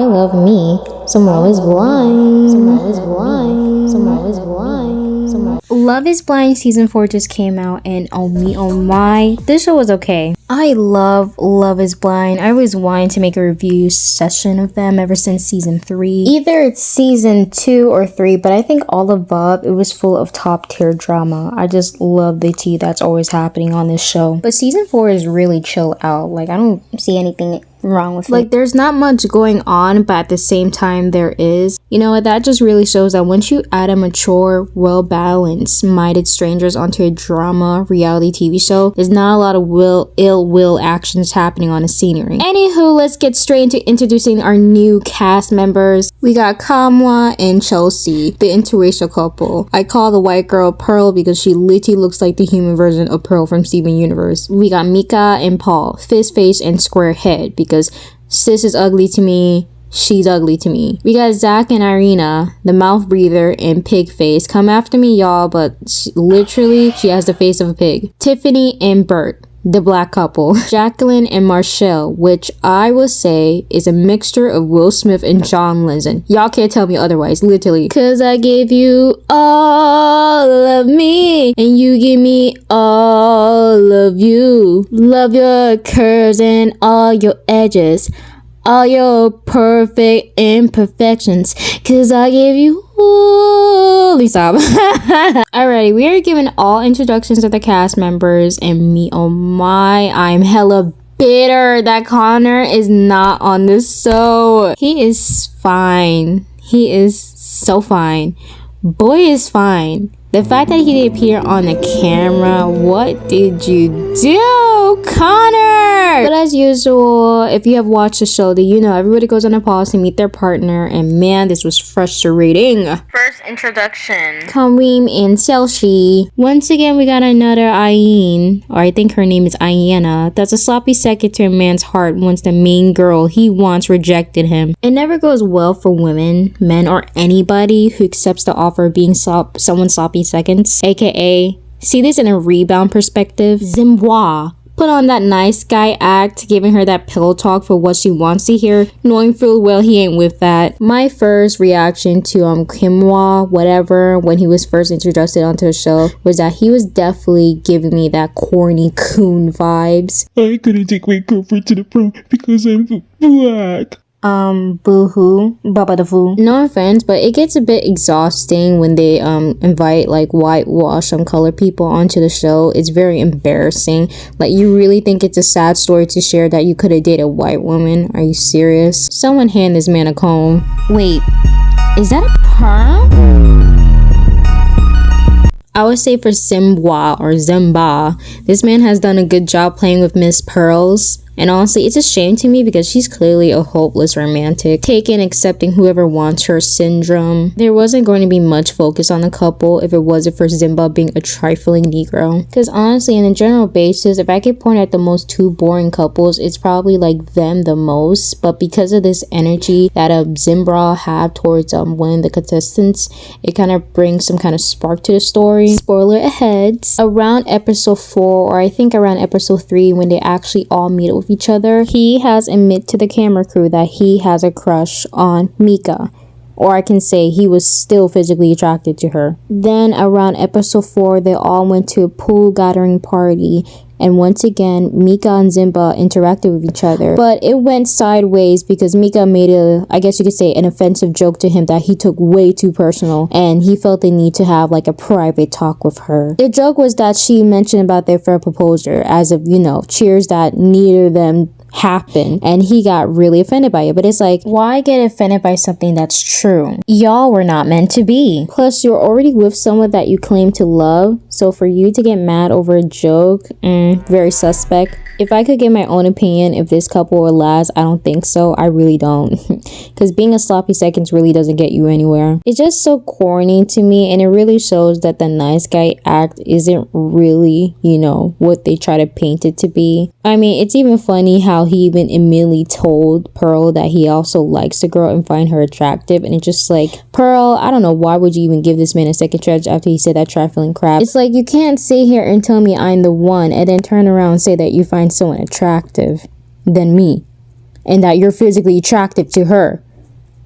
love me. Some Love is Blind. Some Love is Blind. Some Love is Blind. Some Love. Love is Blind season 4 just came out, and oh me, oh my, this show was okay. I love Love is Blind. I always wanted to make a review session of them ever since season 3. Either it's season 2 or 3, but I think all above, it was full of top tier drama. I just love the tea that's always happening on this show. But season 4 is really chill out. Like, I don't see anything wrong with it. Like, there's not much going on, but at the same time there is. You know what, that just really shows that once you add a mature, well-balanced, minded strangers onto a drama reality TV show, there's not a lot of ill will actions happening on the scenery. Anywho, let's get straight into introducing our new cast members. We got Kamwa and Chelsea, the interracial couple. I call the white girl Pearl because she literally looks like the human version of Pearl from Steven Universe. We got Mika and Paul, fist face and square head, because sis is ugly to me, she's ugly to me. We got Zach and Irina, the mouth breather and pig face. Come after me, y'all, but literally she has the face of a pig. Tiffany and Bert, the black couple. Jacqueline and Marshall, which I will say is a mixture of Will Smith and John Legend. Y'all can't tell me otherwise, literally. Cause I gave you all of me, and you give me all of you. Love your curves and all your edges, all your perfect imperfections, cause I gave you holy stop. Alrighty, we are given all introductions of the cast members, and me, oh my, I'm hella bitter that Connor is not on this show. He is fine. He is so fine. Boy is fine. The fact that he didn't appear on the camera, what did you do, Connor? But as usual, if you have watched the show, then you know everybody goes on a pause to meet their partner, and man, this was frustrating. First introduction, Kareem and Chelsea. Once again, we got another Ayin, or I think her name is Irina, that's a sloppy second to a man's heart once the main girl he wants rejected him. It never goes well for women, men, or anybody who accepts the offer of being someone's sloppy seconds, aka see this in a rebound perspective. Zimbois put on that nice guy act, giving her that pillow talk for what she wants to hear, knowing full well he ain't with that. My first reaction to Kimwa, whatever, when he was first introduced onto the show, was that he was definitely giving me that corny coon vibes. I couldn't take my girlfriend to the prom because I'm black. Boo-hoo, Baba the Foo. No offense, but it gets a bit exhausting when they invite like whitewash colored people onto the show. It's very embarrassing. Like, you really think it's a sad story to share that you could have dated a white woman? Are you serious? Someone hand this man a comb. Wait, is that a perm? I would say for Simba or Zimba, this man has done a good job playing with Miss Pearls. And honestly, it's a shame to me because she's clearly a hopeless romantic, taking accepting whoever wants her syndrome. There wasn't going to be much focus on the couple if it wasn't for Zimba being a trifling Negro. Because honestly, on a general basis, if I could point at the most two boring couples, it's probably like them the most. But because of this energy that Zimba have towards one of the contestants, it kind of brings some kind of spark to the story. Spoiler ahead, around episode 4, or I think around episode 3, when they actually all meet up with each other, he has admitted to the camera crew that he has a crush on Mika, or I can say he was still physically attracted to her. Then around episode 4, they all went to a pool gathering party, and once again Mika and Zimba interacted with each other, but it went sideways because Mika made I guess you could say an offensive joke to him that he took way too personal, and he felt the need to have like a private talk with her. The joke was that she mentioned about their fair proposal as if, you know, cheers that neither of them happen, and he got really offended by it. But it's like, why get offended by something that's true? Y'all were not meant to be. Plus, you're already with someone that you claim to love, so for you to get mad over a joke, very suspect. If I could give my own opinion if this couple will last, I don't think so. I really don't. Because being a sloppy seconds really doesn't get you anywhere. It's just so corny to me, and it really shows that the nice guy act isn't really, you know, what they try to paint it to be. I mean, it's even funny how he even immediately told Pearl that he also likes the girl and find her attractive, and it's just like, Pearl, I don't know, why would you even give this man a second chance after he said that trifling crap? It's like, you can't sit here and tell me I'm the one and then turn around and say that you find someone attractive than me and that you're physically attractive to her.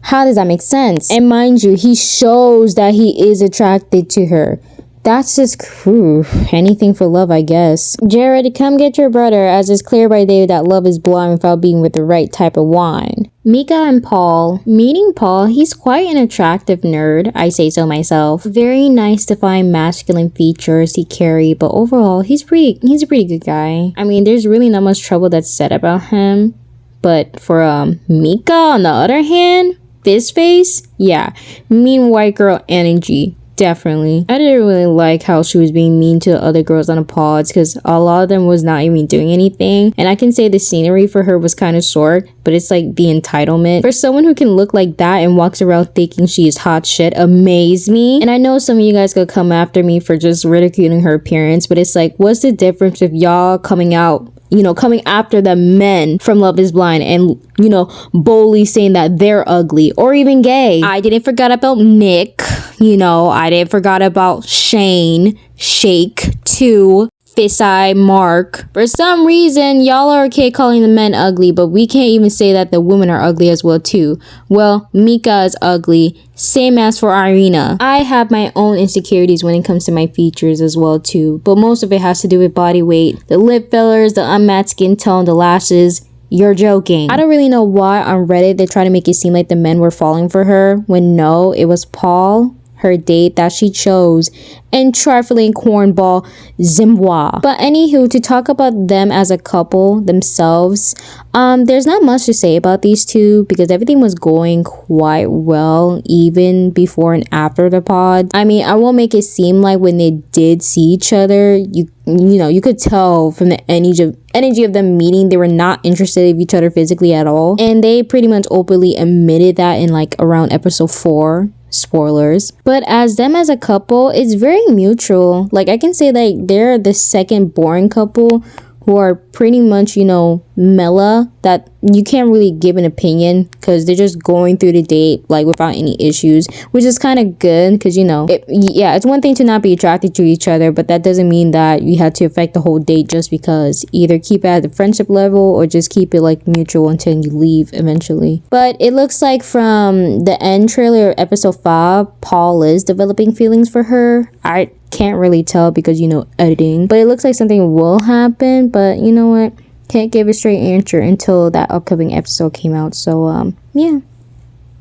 How does that make sense? And mind you, he shows that he is attracted to her. That's just cruel. Anything for love, I guess. Jared, come get your brother, as it's clear by day that love is blind without being with the right type of wine. Mika and Paul. Meeting Paul, he's quite an attractive nerd, I say so myself. Very nice to find masculine features he carry, but overall, he's a pretty good guy. I mean, there's really not much trouble that's said about him. But for Mika, on the other hand, this face, yeah, mean white girl energy. Definitely. I didn't really like how she was being mean to the other girls on the pods because a lot of them was not even doing anything. And I can say the scenery for her was kind of short, but it's like the entitlement. For someone who can look like that and walks around thinking she is hot shit, amaze me. And I know some of you guys could come after me for just ridiculing her appearance, but it's like, what's the difference if y'all coming out, you know, coming after the men from Love is Blind and, you know, boldly saying that they're ugly or even gay. I didn't forget about Nick, you know, I didn't forget about Shane, Shake, 2, Fist-Eye, Mark. For some reason, y'all are okay calling the men ugly, but we can't even say that the women are ugly as well too. Well, Mika is ugly. Same as for Irina. I have my own insecurities when it comes to my features as well too, but most of it has to do with body weight, the lip fillers, the unmatched skin tone, the lashes. You're joking. I don't really know why on Reddit they try to make it seem like the men were falling for her when no, it was Paul, her date that she chose, and trifling cornball Zimwa. But anywho, to talk about them as a couple themselves, there's not much to say about these two because everything was going quite well even before and after the pod. I mean, I won't make it seem like when they did see each other, you know, you could tell from the energy of them meeting, they were not interested in each other physically at all. And they pretty much openly admitted that in like around episode 4. Spoilers. But as them as a couple, it's very mutual. Like I can say that they're the second boring couple who are pretty much, you know, mellow, that you can't really give an opinion because they're just going through the date like without any issues, which is kind of good because, you know, it's one thing to not be attracted to each other, but that doesn't mean that you have to affect the whole date just because. Either keep it at the friendship level or just keep it like mutual until you leave eventually. But it looks like from the end trailer of episode 5, Paul is developing feelings for her. I can't really tell because, you know, editing, but it looks like something will happen. But you know what, can't give a straight answer until that upcoming episode came out. So yeah,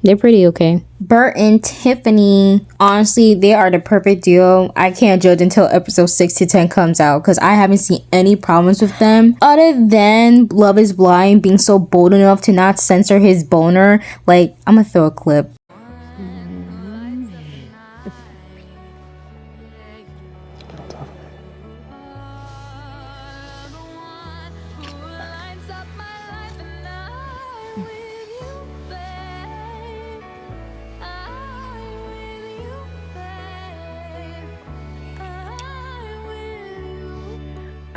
they're pretty okay. Bert and Tiffany, honestly, they are the perfect duo. I can't judge until episode 6 to 10 comes out because I haven't seen any problems with them other than Love is Blind being so bold enough to not censor his boner. Like, I'm gonna throw a clip.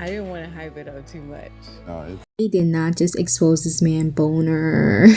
I didn't want to hype it up too much. They did not just expose this man boner.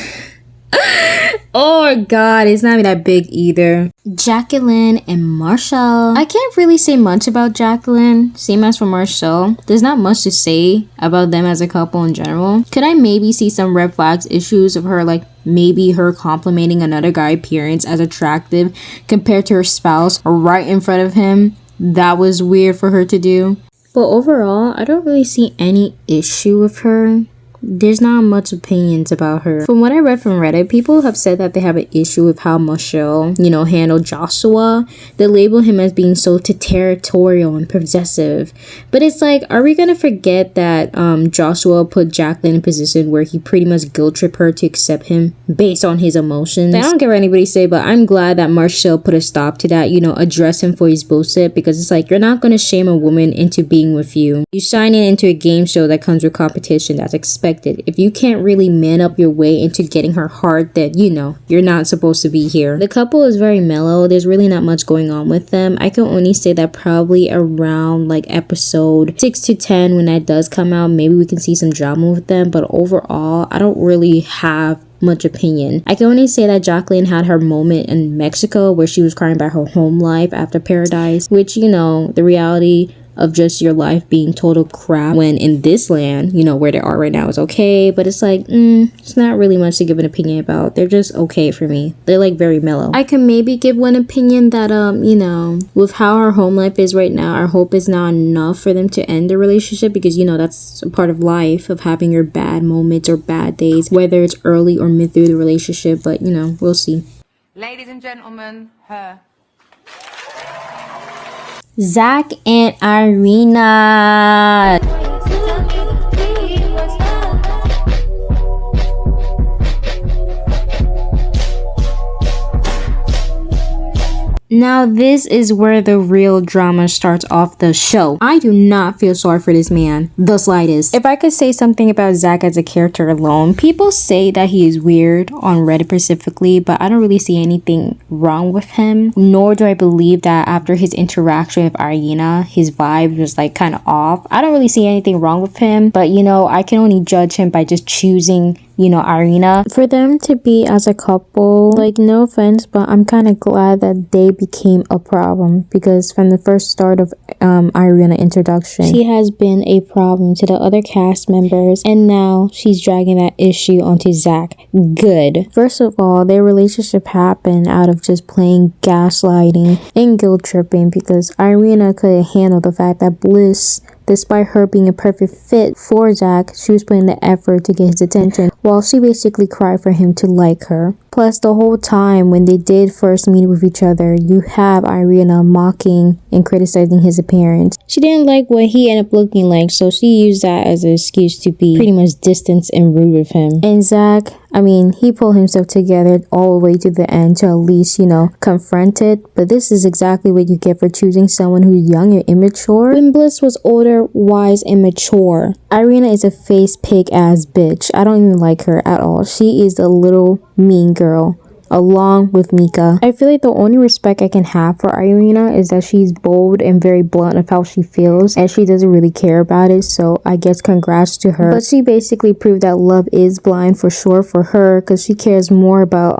Oh god, it's not even that big either. Jacqueline and Marshall. I can't really say much about Jacqueline. Same as for Marshall. There's not much to say about them as a couple in general. Could I maybe see some red flags issues of her, like maybe her complimenting another guy's appearance as attractive compared to her spouse right in front of him? That was weird for her to do. But overall, I don't really see any issue with her. There's not much opinions about her. From what I read from Reddit, people have said that they have an issue with how Michelle, you know, handled Joshua. They label him as being so territorial and possessive. But it's like, are we gonna forget that Joshua put Jacqueline in a position where he pretty much guilt tripped her to accept him based on his emotions? I don't care what anybody say, but I'm glad that Marshall put a stop to that, you know, address him for his bullshit, because it's like, you're not gonna shame a woman into being with you. You sign in into a game show that comes with competition that's expected. If you can't really man up your way into getting her heart, then, you know, you're not supposed to be here. The couple is very mellow. There's really not much going on with them. I can only say that probably around like episode 6 to 10, when that does come out, maybe we can see some drama with them. But overall, I don't really have much opinion. I can only say that Jacqueline had her moment in Mexico where she was crying about her home life after Paradise, which, you know, the reality of just your life being total crap, when in this land, you know, where they are right now is okay, but it's like, it's not really much to give an opinion about. They're just okay for me. They're like very mellow. I can maybe give one opinion that, you know, with how our home life is right now, our hope is not enough for them to end the relationship, because, you know, that's a part of life, of having your bad moments or bad days, whether it's early or mid through the relationship, but, you know, we'll see. Ladies and gentlemen, her. Zach and Irina. Now this is where the real drama starts off the show. I do not feel sorry for this man, the slightest. If I could say something about Zach as a character alone, people say that he is weird on Reddit specifically, but I don't really see anything wrong with him, nor do I believe that after his interaction with Irina, his vibe was like kind of off. I don't really see anything wrong with him, but you know, I can only judge him by just choosing, you know, Irina. For them to be as a couple, like, no offense, but I'm kind of glad that they became a problem, because from the first start of Irina introduction, she has been a problem to the other cast members, and now she's dragging that issue onto Zach. Good. First of all, their relationship happened out of just playing gaslighting and guilt tripping, because Irina couldn't handle the fact that Bliss, despite her being a perfect fit for Zach, she was putting the effort to get his attention, while she basically cried for him to like her. Plus, the whole time when they did first meet with each other, you have Irina mocking and criticizing his appearance. She didn't like what he ended up looking like, so she used that as an excuse to be pretty much distant and rude with him. And Zach, I mean, he pulled himself together all the way to the end to at least, you know, confront it. But this is exactly what you get for choosing someone who's young and immature, when Bliss was older, wise, and mature. Irina is a face pig ass bitch. I don't even like her at all. She is a little mean girl, along with Mika. I feel like the only respect I can have for Irina is that she's bold and very blunt of how she feels, and she doesn't really care about it, so I guess congrats to her. But she basically proved that love is blind for sure for her, because she cares more about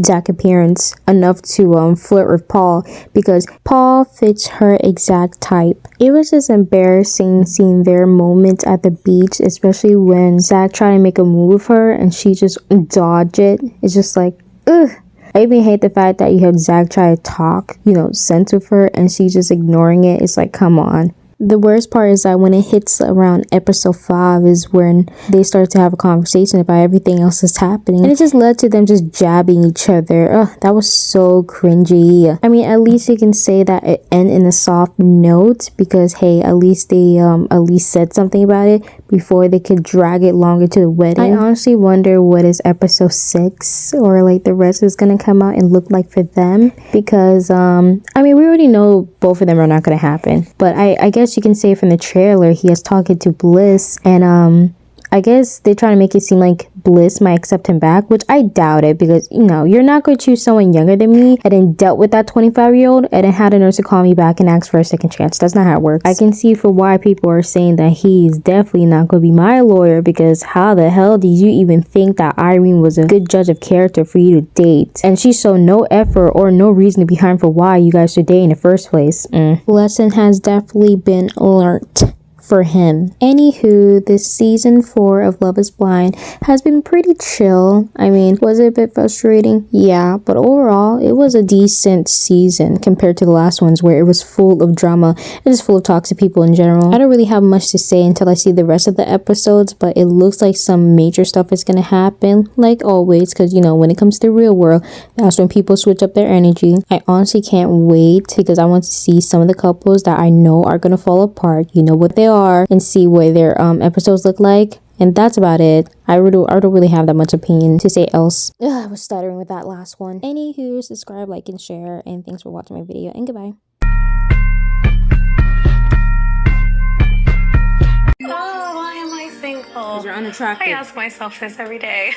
Zach's appearance enough to flirt with Paul, because Paul fits her exact type. It was just embarrassing seeing their moments at the beach, especially when Zach tried to make a move with her and she just dodged it. It's just like, ugh. I even hate the fact that you have Zach try to talk, you know, sense with her, and she's just ignoring it. It's like, come on. The worst part is that when it hits around episode 5 is when they start to have a conversation about everything else that's happening. And it just led to them just jabbing each other. Ugh, that was so cringy. I mean, at least you can say that it ended in a soft note, because hey, at least they at least said something about it before they could drag it longer to the wedding. I honestly wonder what is episode 6 or like the rest is gonna come out and look like for them, because I mean, we already know both of them are not gonna happen, but I guess you can say from the trailer he has talking to Bliss, and I guess they're trying to make it seem like Bliss might accept him back, which I doubt it, because, you know, you're not going to choose someone younger than me and then dealt with that 25-year-old and then had a nurse to call me back and ask for a second chance. That's not how it works. I can see for why people are saying that he's definitely not going to be my lawyer, because how the hell did you even think that Irene was a good judge of character for you to date? And she showed no effort or no reason behind for why you guys should date in the first place. Lesson has definitely been learnt for him. Anywho, this season 4 of Love is Blind has been pretty chill. I mean, was it a bit frustrating? Yeah, but overall, it was a decent season compared to the last ones where it was full of drama and just full of toxic people in general. I don't really have much to say until I see the rest of the episodes, but it looks like some major stuff is gonna happen, like always, because, you know, when it comes to the real world, that's when people switch up their energy. I honestly can't wait, because I want to see some of the couples that I know are gonna fall apart, you know what they are, and see what their episodes look like. And that's about it. I don't really have that much opinion to say else. Ugh, I was stuttering with that last one. Anywho, subscribe, like, and share, and thanks for watching my video, and goodbye. Oh, why am I single? Because you're unattractive. I ask myself this every day.